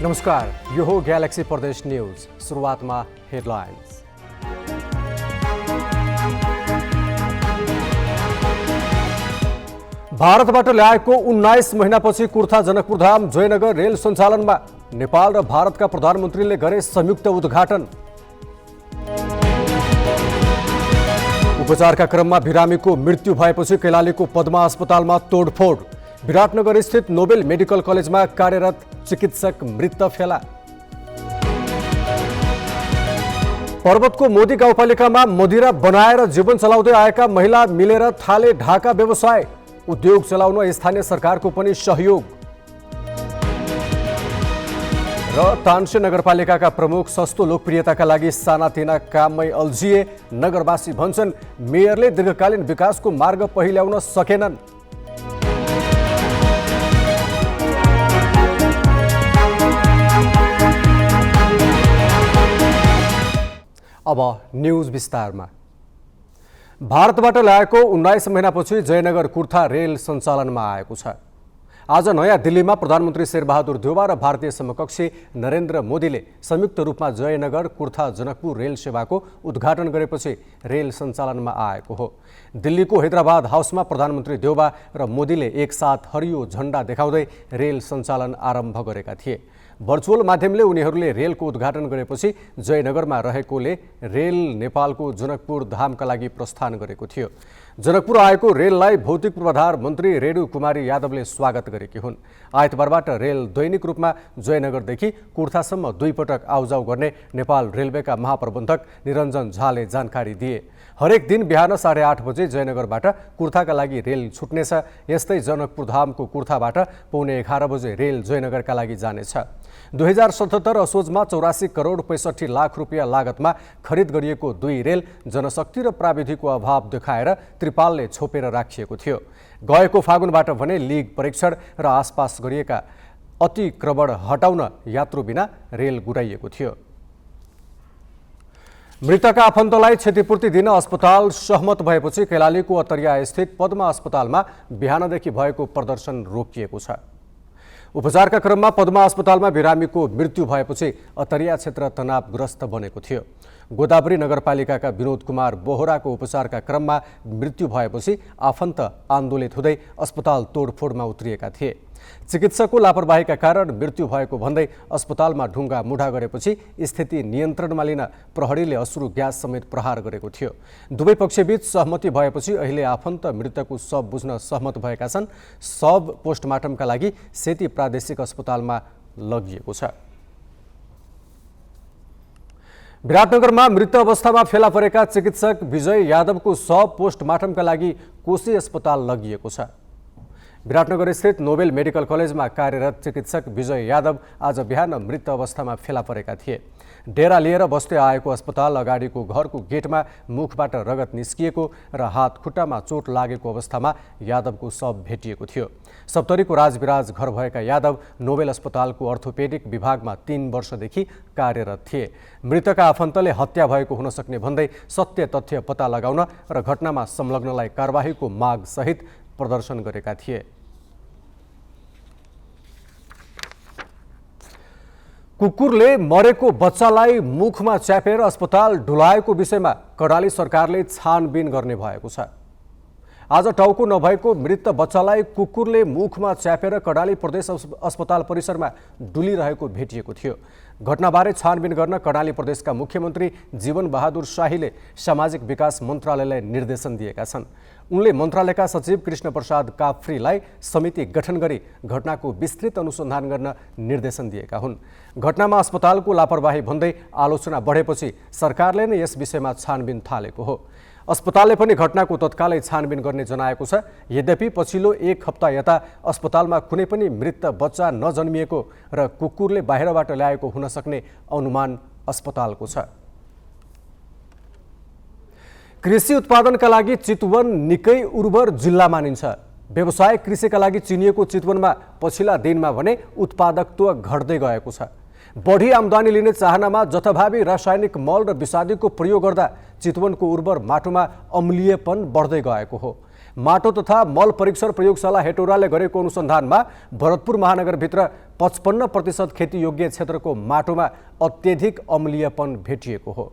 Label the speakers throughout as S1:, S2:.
S1: नमस्कार, यो हो ग्यालेक्सी प्रदेश न्यूज। सुरुवातमा हेडलाइन्स। भारतबाट ल्याएको 19 महिनापछि कुर्था जनकपुर धाम जयनगर रेल सञ्चालनमा नेपाल र भारतका प्रधानमन्त्रीले गरे संयुक्त उद्घाटन। उपचारका क्रममा बिरामीको मृत्यु भएपछि कैलालीको पद्मा अस्पतालमा तोडफोड। विराटनगर स्थित नोबेल मेडिकल कलेजमा कार्यरत चिकित्सक मृत फेला। पर्वतको मोदी गाउँपालिकामा मदिरा बनाएर जीवन चलाउँदै आएका महिला मिलेर थाले ढाका व्यवसाय। उद्योग चलाउन स्थानीय सरकारको पनि सहयोग। र तानसे नगरपालिकाका प्रमुख सस्तो लोकप्रियताका लागि सानातिना काममै अल्झिए। नगरवासी भन्छन् मेयरले दीर्घकालीन विकासको मार्ग पहिल्याउन सकेनन्। अब न्यूज विस्तारमा। भारतबाट ल्याएको 19 महिनापछि जयनगर कुर्था रेल सञ्चालनमा आएको छ। आज नयाँ दिल्लीमा प्रधानमन्त्री शेरबहादुर देउवा र भारतीय समकक्षी नरेन्द्र मोदीले संयुक्त रूपमा जयनगर कुर्था जनकपुर रेल सेवाको उद्घाटन गरेपछि रेल सञ्चालनमा आएको हो। दिल्लीको हैदराबाद हाउसमा प्रधानमन्त्री देउवा र मोदीले एकसाथ हरियो झण्डा देखाउँदै रेल सञ्चालन आरम्भ गरेका थिए। भर्चुअल माध्यमले उनीहरूले रेलको उद्घाटन गरेपछि जयनगरमा रहेकोले रेल नेपालको जनकपुर धामका लागि प्रस्थान गरेको थियो। जनकपुर आएको रेललाई भौतिक पूर्वाधार मन्त्री रेणु कुमारी यादवले स्वागत गरेकी हुन्। आइतबारबाट रेल दैनिक रूपमा जयनगरदेखि कुर्थासम्म 2 पटक आउजाउ गर्ने नेपाल रेलवेका महाप्रबन्धक निरञ्जन झाले जानकारी दिए। हरेक दिन बिहान 8:30 बजे जयनगरबाट कुर्थाका लागि रेल छुट्नेछ। यस्तै जनकपुर धामको कुर्थाबाट पौने 11 बजे रेल जयनगरका लागि जानेछ। 2077 असोजमा 84 करोड 65 लाख रुपियाँ लागतमा खरिद गरिएको 2 रेल जनशक्ति र प्राविधिकको अभाव देखाएर त्रिपालले छोपेर राखिएको थियो। गएको फागुनबाट भने लिग परीक्षण र आसपास गरिएका अतिक्रमण हटाउन यात्रु बिना रेल गुडाइएको थियो। मृतकका आफन्तलाई क्षतिपूर्ति दिन अस्पताल सहमत भएपछि कैलालीको अतरिया स्थित पद्मा अस्पतालमा बिहानदेखि भएको प्रदर्शन रोकिएको छ। उपचारका क्रममा पद्मा अस्पतालमा बिरामीको मृत्यु भएपछि अतरिया क्षेत्र तनावग्रस्त बनेको थियो। गोदावरी नगरपालिकाका विनोद कुमार बोहराको उपचारका क्रममा मृत्यु भएपछि आफन्त आन्दोलित हुँदै अस्पताल तोडफोडमा उत्रिएका थिए। चिकित्सकको लापरवाहीका कारण मृत्यु भएको भन्दै अस्पतालमा ढुङ्गा मुढा गरेपछि स्थिति नियन्त्रणमा लिन प्रहरीले अश्रु ग्यास समेत प्रहार गरेको थियो। दुवै पक्षबीच सहमति भएपछि अहिले आफन्त मृतकको शव बुझ्न सहमत भएका छन्। शव पोस्टमार्टमका लागि सेती प्रादेशिक अस्पतालमा लगिएको छ। विराटनगरमा मृत अवस्थामा फेला परेका चिकित्सक विजय यादवको शव पोस्टमार्टमका लागि कोशी अस्पताल लगिएको छ। विराटनगर स्थित नोबेल मेडिकल कलेजमा कार्यरत चिकित्सक विजय यादव आज बिहान मृत अवस्थामा फेला परेका थिए। डेरा लिएर बस्दै आएको अस्पताल अगाडिको घरको गेटमा मुखबाट रगत निस्किएको र हात खुट्टामा चोट लागेको अवस्थामा यादवको शव भेटिएको थियो। सप्तरीको राजविराज घर भएका यादव नोबेल अस्पतालको अर्थोपेडिक विभागमा 3 वर्षदेखि कार्यरत थिए। मृतकका आफन्तले हत्या भएको हुन सक्ने भन्दै सत्य तथ्य पत्ता लगाउन र घटनामा संलग्नलाई कारबाहीको माग सहित प्रदर्शन गरेका थिए। कुकुरले मरेको बच्चालाई मुखमा च्यापेर अस्पताल ढुलाएको विषयमा कर्णाली सरकारले छानबिन गर्ने भएको छ। आज टाउको नभएको मृत बच्चालाई कुकुरले मुखमा च्यापेर कर्णाली प्रदेश अस्पताल परिसरमा डुलिरहेको भेटिएको थियो। घटनाबारे छानबिन गर्न कर्णाली प्रदेशका मुख्यमन्त्री जीवन बहादुर शाहीले सामाजिक विकास मन्त्रालयलाई निर्देशन दिएका छन्। उनले मन्त्रालयका सचिव कृष्ण प्रसाद काफ्रीलाई समिति गठन गरी घटनाको विस्तृत अनुसन्धान गर्न निर्देशन दिएका हुन्। घटनामा अस्पतालको लापरवाही भन्दै आलोचना बढेपछि सरकारले नै यस विषयमा छानबिन थालेको हो। अस्पतालले पनि घटनाको तत्कालै छानबिन गर्ने जनाएको छ। यद्यपि पछिल्लो 1 हप्ता यता अस्पतालमा कुनै पनि मृत बच्चा नजन्मिएको र कुकुरले बाहिरबाट ल्याएको हुन सक्ने अनुमान अस्पतालको छ। कृषि उत्पादनका लागि चितवन निकै उर्वर जिल्ला मानिन्छ। व्यवसाय कृषिका लागि चिनिएको चितवनमा पछिल्ला दिनमा भने उत्पादकत्व घट्दै गएको छ। बढी आम्दानी लिने चाहनामा जथाभावी रासायनिक मल र विषादीको प्रयोग गर्दा चितवनको उर्वर माटोमा अम्लीयपन बढ्दै गएको हो। माटो तथा मल परीक्षण प्रयोगशाला हेटौडाले गरेको अनुसन्धानमा भरतपुर महानगरभित्र 55% खेतीयोग्य क्षेत्रको माटोमा अत्यधिक अम्लीयपन भेटिएको हो।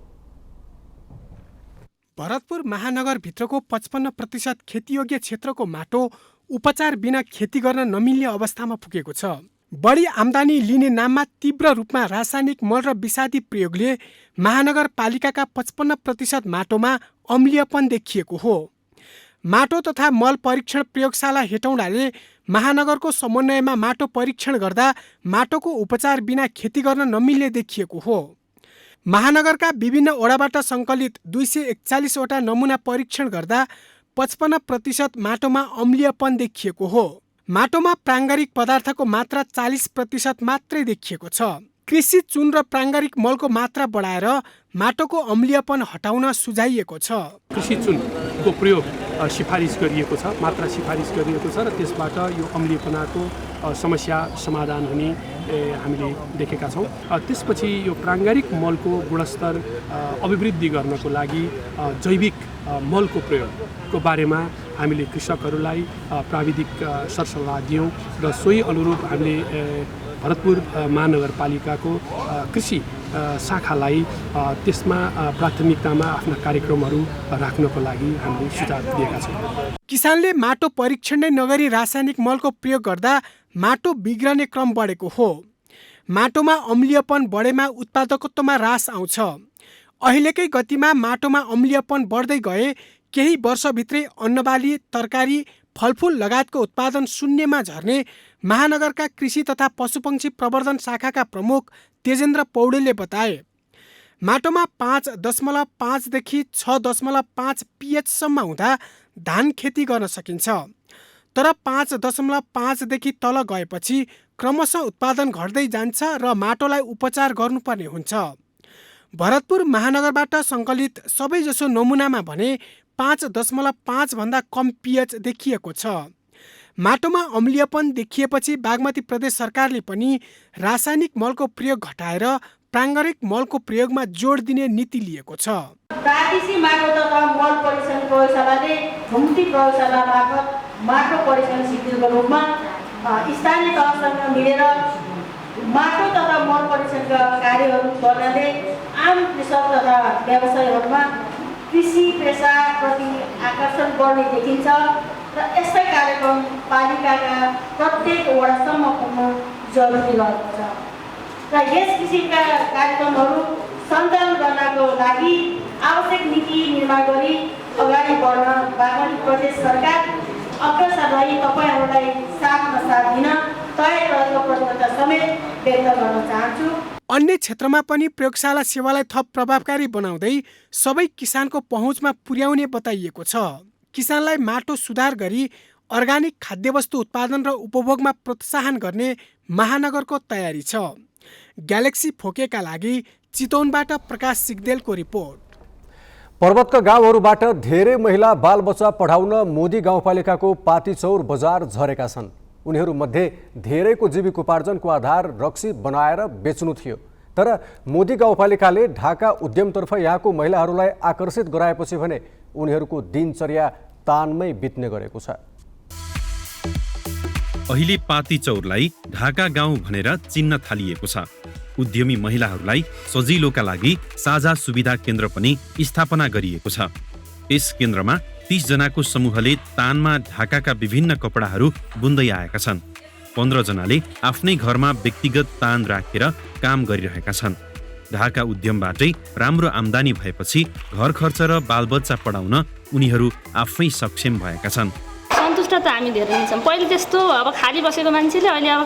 S2: भरतपुर महानगरभित्रको 55% खेतीयोग्य क्षेत्रको माटो उपचार बिना खेती गर्न नमिल्ने अवस्थामा पुगेको छ। बढी आम्दानी लिने नाममा तीव्र रूपमा रासायनिक मल र विषादी प्रयोगले महानगरपालिकाका 55% माटोमा अम्लीयपन देखिएको हो। माटो तथा मल परीक्षण प्रयोगशाला हेटौडाले महानगरको समन्वयमा माटो परीक्षण गर्दा माटोको उपचार बिना खेती गर्न नमिल्ने देखिएको हो। महानगरका विभिन्न वडाबाट सङ्कलित 241 वटा नमुना परीक्षण गर्दा 55% माटोमा अम्लीयपन देखिएको हो। माटोमा प्राङ्गारिक पदार्थको मात्रा 40% मात्रै देखिएको छ। कृषि चुन र प्राङ्गारिक मलको मात्रा बढाएर माटोको अम्लीयपन हटाउन सुझाइएको छ।
S3: कृषि चुनको प्रयोग सिफारिस गरिएको छ, मात्रा सिफारिस गरिएको छ र त्यसबाट यो अम्लीयपनाको समस्या समाधान हुने हामीले देखेका छौँ। त्यसपछि यो प्राङ्गारिक मलको गुणस्तर अभिवृद्धि गर्नको लागि जैविक मलको प्रयोगको बारेमा हामीले कृषकहरूलाई प्राविधिक सरसल्लाह दियौँ र सोही अनुरूप हामीले भरतपुर महानगरपालिकाको कृषि शाखालाई त्यसमा प्राथमिकतामा आफ्ना कार्यक्रमहरू राख्नको लागि हामीले सुझाव दिएका छौँ।
S2: किसानले माटो परीक्षण नै नगरी रासायनिक मलको प्रयोग गर्दा माटो बिग्रने क्रम बढेको हो। माटोमा अम्लीयपन बढेमा उत्पादकत्वमा ह्रास आउँछ। अहिलेकै गतिमा माटोमा अम्लीयपन बढ्दै गए केही वर्षभित्रै अन्नबाली, तरकारी, फलफुल लगायतको उत्पादन शून्यमा झर्ने महानगरका कृषि तथा पशुपक्षी प्रवर्धन शाखाका प्रमुख तेजेन्द्र पौडेलले बताए। माटोमा 5.5 देखि 6.5 pH-सम्म हुँदा धान खेती गर्न सकिन्छ, तर 5.5 देखि तल गएपछि क्रमशः उत्पादन घट्दै जान्छ र माटोलाई उपचार गर्नुपर्ने हुन्छ। भरतपुर महानगरबाट सङ्कलित सबैजसो नमुनामा भने 5.5 भन्दा कम pH देखिएको छ। माटोमा अम्लीयपन देखिएपछि बागमती प्रदेश सरकारले पनि रासायनिक मलको प्रयोग घटाएर प्राङ्गारिक मलको प्रयोगमा जोड दिने नीति लिएको छ।
S4: प्रादेशिक माटो तथा मल परीक्षण प्रयोगशालाले घुम्ती प्रयोगशाला मार्फत माटो परीक्षण शिविरको रूपमा स्थानीय तहसँग मिलेर माटो तथा मल परीक्षणका कार्यहरू गर्नाले आम कृषक तथा व्यवसायीहरूमा कृषि पेसाप्रति आकर्षण बढ्ने देखिन्छ र यस्तै कार्यक्रम पालिकाका प्रत्येक वडासम्म पुग्न जरुरी रहेको छ र यस किसिमका कार्यक्रमहरू सञ्चालन गर्नको लागि आवश्यक नीति निर्माण गरी अगाडि बढ्न बागमती प्रदेश सरकार अग्रसर रही तपाईँहरूलाई साथ दिन तयार रहेको प्रतिबद्धता समेत व्यक्त गर्न चाहन्छु।
S2: अन्य क्षेत्रमा पनि प्रयोगशाला सेवालाई थप प्रभावकारी बनाउँदै सबै किसानको पहुँचमा पुर्याउने बताइएको छ। किसानलाई माटो सुधार गरी अर्गानिक खाद्यवस्तु उत्पादन र उपभोगमा प्रोत्साहन गर्ने महानगरको तयारी छ। ग्यालेक्सी फोकेका लागि चितवनबाट प्रकाश सिग्देलको रिपोर्ट।
S1: पर्वतका गाउँहरूबाट धेरै महिला बालबच्चा पढाउन मोदी गाउँपालिकाको पातीचौर बजार झरेका छन्। उनीहरूमध्ये धेरैको जीविकोपार्जनको आधार रक्सी बनाएर बेच्नु थियो, तर मोदी गाउँपालिकाले ढाका उद्यमतर्फ यहाँको महिलाहरूलाई आकर्षित गराएपछि भने उनीहरूको दिनचर्या तानमै बित्ने गरेको छ।
S5: अहिले पातीचौरलाई ढाका गाउँ भनेर चिन्न थालिएको छ। उद्यमी महिलाहरूलाई सजिलोका लागि साझा सुविधा केन्द्र पनि स्थापना गरिएको छ। यस केन्द्रमा 30 जनाको समूहले तानमा ढाकाका विभिन्न कपडाहरू बुन्दै आएका छन्। 15 जनाले आफ्नै घरमा व्यक्तिगत तान राखेर काम गरिरहेका छन्। ढाका उद्यमबाटै राम्रो आम्दानी भएपछि घर खर्च र बालबच्चा पढाउन उनीहरू आफै सक्षम भएका छन्।
S6: सन्तुष्ट त हामी धेरै नै छौँ। पहिले त्यस्तो अब खाली बसेको मान्छेले अहिले अब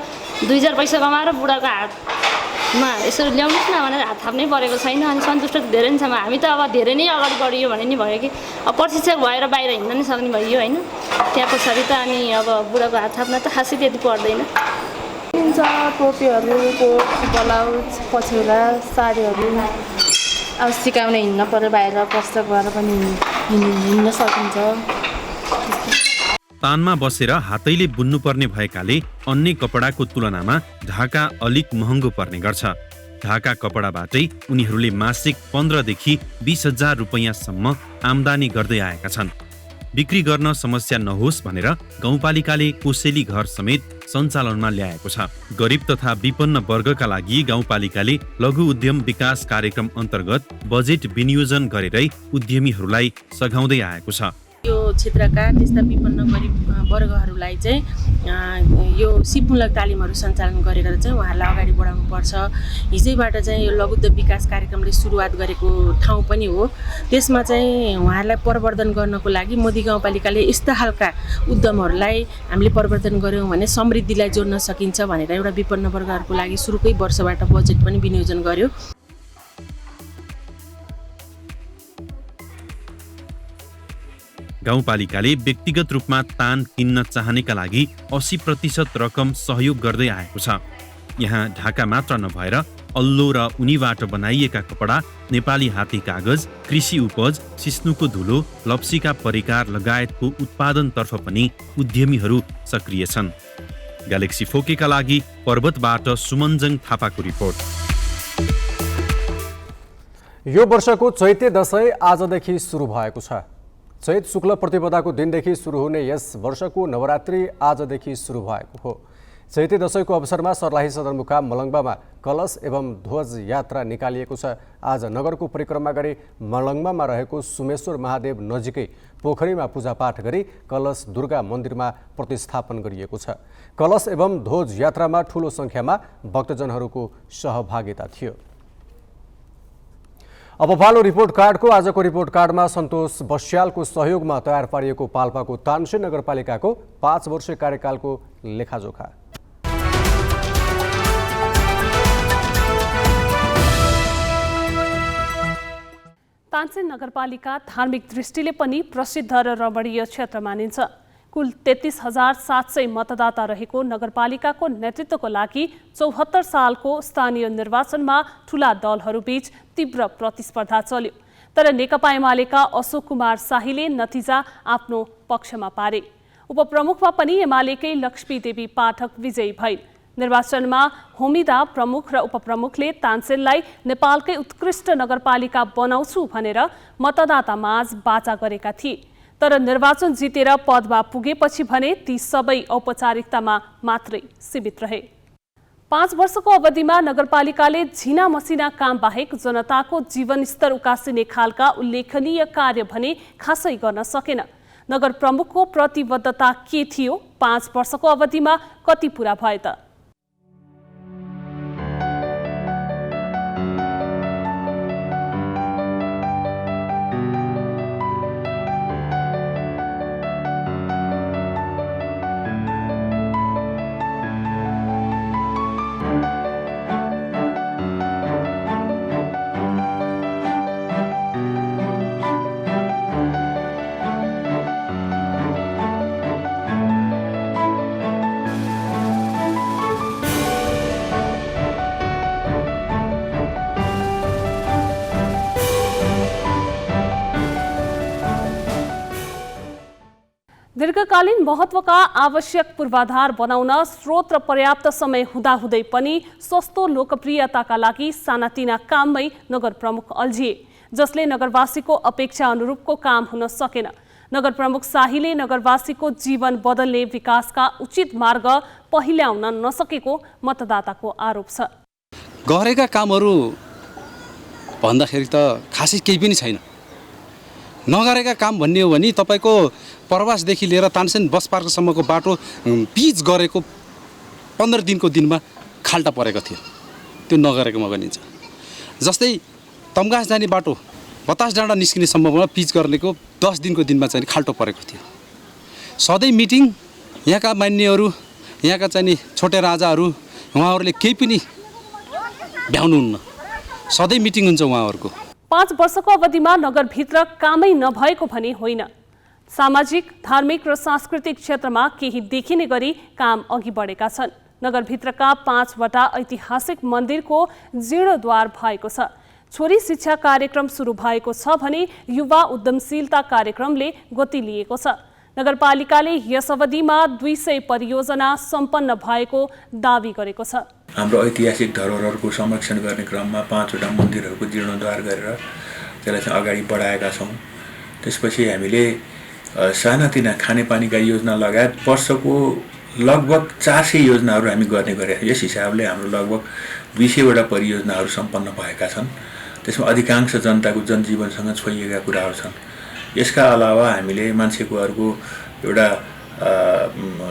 S6: 2000 पैसा कमाएर बुढाको हातमा यसो ल्याउनुहोस् न भनेर हात थाप्नै परेको छैन। अनि सन्तुष्ट त धेरै नै छौँ हामी। त अब धेरै नै अगाडि बढियो भने नि भयो कि अब प्रशिक्षक भएर बाहिर हिँड्न नै सक्ने भइयो होइन। त्यहाँ पछाडि त अनि अब बुढाको हात थाप्न त खासै त्यति पर्दैन।
S7: हुन्छ टोपीहरू, कोट, ब्लाउज, पछ्यौरा, साडीहरू अब सिकाउन हिँड्न पर्यो, बाहिर कष्ट गरेर पनि हिँड्न सकिन्छ।
S5: तानमा बसेर हातैले बुन्नुपर्ने भएकाले अन्य कपडाको तुलनामा ढाका अलिक महँगो पर्ने गर्छ। ढाका कपडाबाटै उनीहरूले मासिक 15 देखि 20,000 रुपैयाँसम्म आम्दानी गर्दै आएका छन्। बिक्री गर्न समस्या नहोस् भनेर गाउँपालिकाले कोसेली घर समेत सञ्चालनमा ल्याएको छ। गरिब तथा विपन्न वर्गका लागि गाउँपालिकाले लघु उद्यम विकास कार्यक्रम अन्तर्गत बजेट विनियोजन गरेरै उद्यमीहरूलाई सघाउँदै आएको छ।
S8: यो क्षेत्रका त्यस्ता विपन्न गरिब वर्गहरूलाई चाहिँ यो सिपमूलक तालिमहरू सञ्चालन गरेर चाहिँ उहाँहरूलाई अगाडि बढाउनु पर्छ। हिजैबाट चाहिँ यो लघु उद्योग विकास कार्यक्रमले सुरुवात गरेको ठाउँ पनि हो। त्यसमा चाहिँ उहाँहरूलाई प्रवर्धन गर्नको लागि मोदी गाउँपालिकाले यस्ता खालका उद्यमहरूलाई हामीले प्रवर्धन गऱ्यौँ भने समृद्धिलाई जोड्न सकिन्छ भनेर एउटा विपन्न वर्गहरूको लागि सुरुकै वर्षबाट बजेट पनि विनियोजन गर्यो।
S5: गाउँपालिकाले व्यक्तिगत रूपमा तान किन्न चाहनेका लागि 80% रकम सहयोग गर्दै आएको छ। यहाँ ढाका मात्र नभएर अल्लो र उनीबाट बनाइएका कपडा, नेपाली हात्ती कागज, कृषि उपज, सिस्नुको धुलो, लप्सीका परिकार लगायतको उत्पादनतर्फ पनि उद्यमीहरू सक्रिय छन्। ग्यालेक्सी फोकेका लागि पर्वतबाट सुमनजङ थापाको रिपोर्ट।
S1: यो वर्षको चैते दशैं आजदेखि सुरु भएको छ। चैत शुक्ल प्रतिपदाको दिनदेखि सुरु हुने यस वर्षको नवरात्रि आजदेखि सुरु भएको हो। चैते दशैंको अवसरमा सर्लाही सदरमुकाम मलङ्बामा कलश एवं ध्वज यात्रा निकालिएको छ। आज नगरको परिक्रमा गरी मलङ्बामा रहेको सुमेश्वर महादेव नजिकै पोखरीमा पूजापाठ गरी कलश दुर्गा मन्दिरमा प्रतिस्थापन गरिएको छ। कलश एवं ध्वज यात्रामा ठूलो संख्यामा भक्तजनहरूको सहभागिता थियो। अब पालो रिपोर्ट कार्डको। आजको रिपोर्ट कार्डमा सन्तोष बस्यालको सहयोगमा तयार पारिएको पाल्पाको तानसेन नगरपालिकाको 5 वर्षीय कार्यकालको लेखाजोखा।
S9: तानसेन नगरपालिका धार्मिक दृष्टिले पनि प्रसिद्ध र रमणीय क्षेत्र मानिन्छ। कुल 33,700 मतदाता रहेको नगरपालिकाको नेतृत्वको लागि 74 सालको स्थानीय निर्वाचनमा ठूला दलहरूबीच तीव्र प्रतिस्पर्धा चल्यो। तर नेकपा एमालेका अशोक कुमार शाहीले नतिजा आफ्नो पक्षमा पारे। उपप्रमुखमा पनि एमालेकै लक्ष्मी देवी पाठक विजयी भइन्। निर्वाचनमा होमिदा प्रमुख र उपप्रमुखले तानसेनलाई नेपालकै उत्कृष्ट नगरपालिका बनाउँछु भनेर मतदातामाझ बाचा गरेका थिए। तर निर्वाचन जितेर पदमा पुगेपछि भने ती सबै औपचारिकतामा मात्रै सीमित रहे। 5 वर्षको अवधिमा नगरपालिकाले झिना मसिना काम बाहेक जनताको जीवनस्तर उकासिने खालका उल्लेखनीय कार्य भने खासै गर्न सकेन। नगर प्रमुखको प्रतिबद्धता के थियो? 5 वर्षको अवधिमा कति पूरा भए त? दीर्घकालीन महत्त्वका आवश्यक पूर्वाधार बनाउन स्रोत र पर्याप्त समय हुँदाहुँदै पनि सस्तो लोकप्रियताका लागि सानातिना काममै नगर प्रमुख अल्झिए, जसले नगरवासीको अपेक्षा अनुरूपको काम हुन सकेन। नगर प्रमुख शाहीले नगरवासीको जीवन बदल्ने विकासका उचित मार्ग पहिल्याउन नसकेको मतदाताको आरोप छ।
S10: गरेका कामहरू भन्दाखेरि त खासै केही पनि छैन। नगरेका काम भन्ने हो भने तपाईको प्रवासदेखि लिएर तानसेन बस पार्कसम्मको बाटो पिच गरेको 15 दिनको दिनमा खाल्टा परेको थियो, त्यो नगरेकोमा गनिन्छ। जस्तै तम्घास जाने बाटो बतास डाँडा निस्किने सम्भावना पिच गर्नेको 10 दिनको दिनमा चाहिँ खाल्टो परेको थियो। सधैँ मिटिङ यहाँका मान्यहरू, यहाँका चाहिँ छोटे राजाहरू, उहाँहरूले केही पनि भ्याउनुहुन्न। सधैँ मिटिङ हुन्छ उहाँहरूको।
S9: 5 वर्षको अवधिमा नगरभित्र कामै नभएको भने होइन। सामाजिक, धार्मिक र सांस्कृतिक क्षेत्रमा केही देखिने गरी काम अघि बढेका छन्। नगरभित्रका 5वटा ऐतिहासिक मन्दिरको जीर्णोद्धार भएको छ। छोरी शिक्षा कार्यक्रम सुरु भएको छ भने युवा उद्यमशीलता कार्यक्रमले गति लिएको छ। नगरपालिकाले यस अवधिमा 200 परियोजना सम्पन्न भएको दावी गरेको छ।
S11: हाम्रो ऐतिहासिक धरोहरहरूको संरक्षण गर्ने क्रममा 5वटा मन्दिरहरूको जीर्णोद्धार गरेर त्यसलाई चाहिँ अगाडि बढाएका छौँ। त्यसपछि हामीले सानातिना खानेपानीका योजना लगायत वर्षको लगभग 400 योजनाहरू हामी गर्ने गरेका छौँ। यस हिसाबले हाम्रो लगभग 200वटा परियोजनाहरू सम्पन्न भएका छन्। त्यसमा अधिकांश जनताको जनजीवनसँग छोइएका कुराहरू छन्। यसका अलावा हामीले मान्छेको एउटा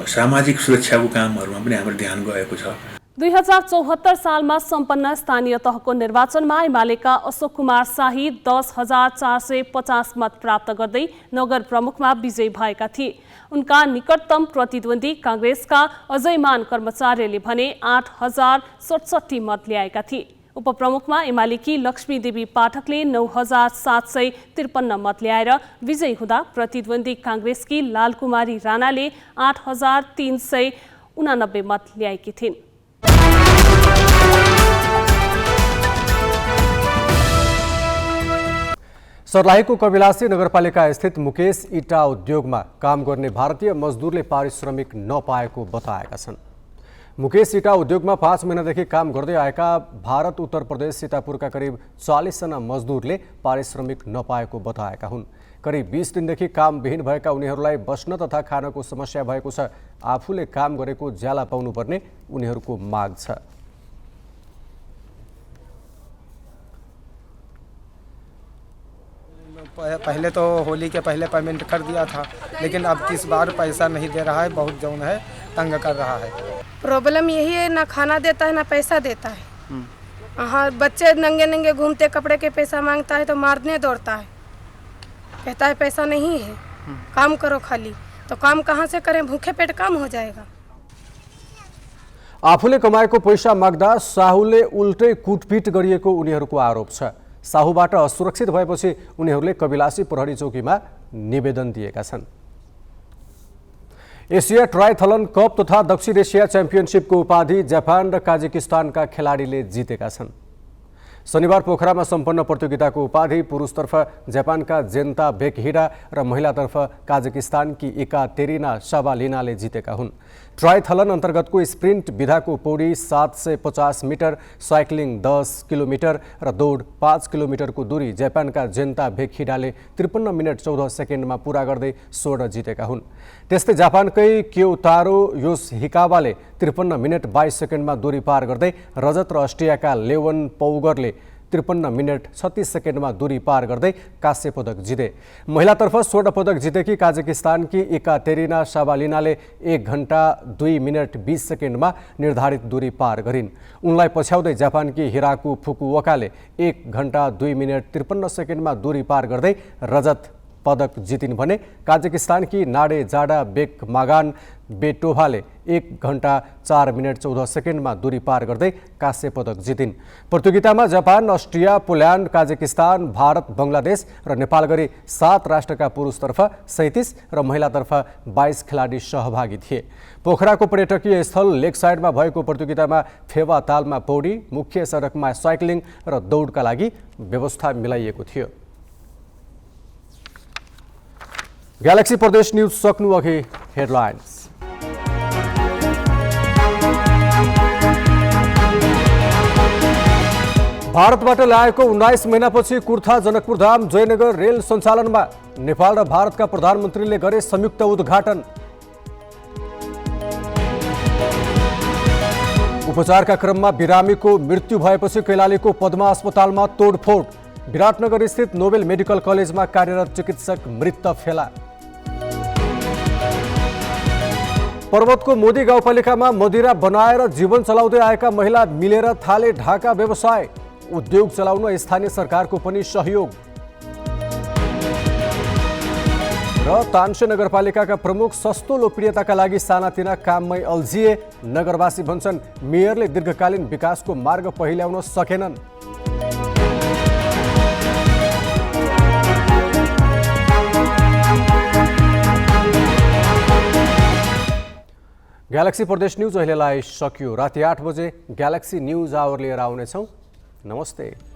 S11: सामाजिक सुरक्षाको कामहरूमा पनि हाम्रो ध्यान गएको छ।
S9: 2074 सालमा सम्पन्न स्थानीय तहको निर्वाचनमा एमालेका अशोक कुमार शाही 10,450 मत प्राप्त गर्दै नगर प्रमुखमा विजयी भएका थिए। उनका निकटतम प्रतिद्वन्दी काङ्ग्रेसका अजयमान कर्मचारीले भने 8,067 मत ल्याएका थिए। उपप्रमुखमा एमालेकी लक्ष्मी देवी पाठकले 9,753 मत ल्याएर विजयी हुँदा प्रतिद्वन्दी काङ्ग्रेसकी लालकुमारी राणाले 8,389 मत ल्याएकी थिइन्।
S1: सर्लाहीको कविलासी नगरपालिका स्थित मुकेश इटा उद्योगमा काम गर्ने भारतीय मजदुरले पारिश्रमिक नपाएको बताएका छन्। मुकेश इटा उद्योगमा 5 महिनादेखि काम गर्दै आएका भारत उत्तर प्रदेश सीतापुरका करिब 40 जना मजदुरले पारिश्रमिक नपाएको बताएका हुन्। करिब 20 दिनदेखि काम विहीन भएका उनीहरूलाई बस्न तथा खानको समस्या भएको छ। आफूले काम गरेको ज्याला पाउनुपर्ने उनीहरूको माग छ।
S12: पहले तो होली के पहले पेमेंट कर दिया था, लेकिन अब किस बार पैसा नहीं दे रहा है। बहुत जौन है तंग कर रहा है।
S13: प्रॉब्लम यही है, ना खाना देता है ना पैसा देता है। हाँ, बच्चे नंगे नंगे घूमते, कपड़े के पैसा मांगता है तो मारने दौड़ता है, कहता है पैसा नहीं है, काम करो खाली। तो काम कहाँ से करें, भूखे पेट काम हो जाएगा।
S1: आफूले कमाएको पैसा माग्दा साहुले उल्टै कुटपिट गरिएको उनीहरूको आरोप छ। साहुबाट असुरक्षित भएपछि उनीहरूले कविलासी प्रहरी चौकीमा निवेदन दिएका छन्। एसिया ट्राइथलन कप तथा दक्षिण एसिया च्याम्पियनसिपको उपाधि जापान र काजाकिस्तानका खेलाडीले जितेका छन्। शनिबार पोखरामा सम्पन्न प्रतियोगिताको उपाधि पुरुषतर्फ जापानका जेन्ता बेकहिरा र महिलातर्फ काजाकिस्तानकी एकातेरिना साबालिनाले जितेका हुन्। ट्राइथलन अन्तर्गतको स्प्रिन्ट विधाको पौडी 750 मिटर, साइक्लिङ 10 किलोमिटर र दौड 5 किलोमिटरको दूरी जापानका जेन्ता बेकहिराले 53 मिनट 14 सेकेन्डमा पूरा गर्दै स्वर्ण जितेका हुन्। त्यस्तै जापानकै क्योतारो योसहिकावाले 53 मिनट 22 सेकेन्डमा दूरी पार गर्दै रजत र अस्ट्रियाका लेवन पौगरले 53 मिनट 36 सेकेन्डमा दूरी पार गर्दै कांस्य पदक जिते। महिलातर्फ स्वर्ण पदक जितेकी काजाकिस्तानकी एकातेरिना साबालिनाले 1 घण्टा 2 मिनट 20 सेकेन्डमा निर्धारित दूरी पार गरिन्। उनलाई पछ्याउँदै जापानकी हिराकु फुकुओकाले 1 घण्टा 2 मिनट 53 सेकेन्डमा दूरी पार गर्दै रजत पदक जितिन् भने काजाकिस्तानकी नाडे जाडा बेक मागान बेटोभाले 1 घण्टा 4 मिनट 14 सेकेन्डमा दूरी पार गर्दै कांस्य पदक जितिन्। प्रतियोगितामा जापान, अस्ट्रिया, पोल्यान्ड, काजाकिस्तान, भारत, बङ्गलादेश र नेपाल गरी 7 राष्ट्रका पुरुषतर्फ 37 र महिलातर्फ 22 खेलाडी सहभागी थिए। पोखराको पर्यटकीय स्थल लेक साइडमा भएको प्रतियोगितामा फेवा तालमा पौडी, मुख्य सडकमा साइक्लिङ र दौडका लागि व्यवस्था मिलाइएको थियो। ग्यालेक्सी प्रदेश न्यूज सक्नु अघि हेडलाइन्स। भारतबाट ल्याएको 19 महिनापछि कुर्था जनकपुर धाम जयनगर रेल सञ्चालनमा नेपाल र भारतका प्रधानमन्त्रीले गरे संयुक्त उद्घाटन। उपचारका क्रममा बिरामीको मृत्यु भएपछि कैलालीको पद्मा अस्पतालमा तोडफोड। विराटनगर स्थित नोबेल मेडिकल कलेजमा कार्यरत चिकित्सक मृत फेला। पर्वतको मोदी गाउँपालिकामा मदिरा बनाएर जीवन चलाउँदै आएका महिला मिलेर थाले ढाका व्यवसाय। उद्योग चलाउन स्थानीय सरकारको पनि सहयोग। र तानसे नगरपालिकाका प्रमुख सस्तो लोकप्रियताका लागि सानातिना काममै अल्झिए। नगरवासी भन्छन् मेयरले दीर्घकालीन विकासको मार्ग पहिल्याउन सकेनन्। ग्यालेक्सी प्रदेश न्यूज अहिलेलाई सकियो। राति 8 बजे ग्यालेक्सी न्यूज आवर लिएर आउनेछौँ। नमस्ते।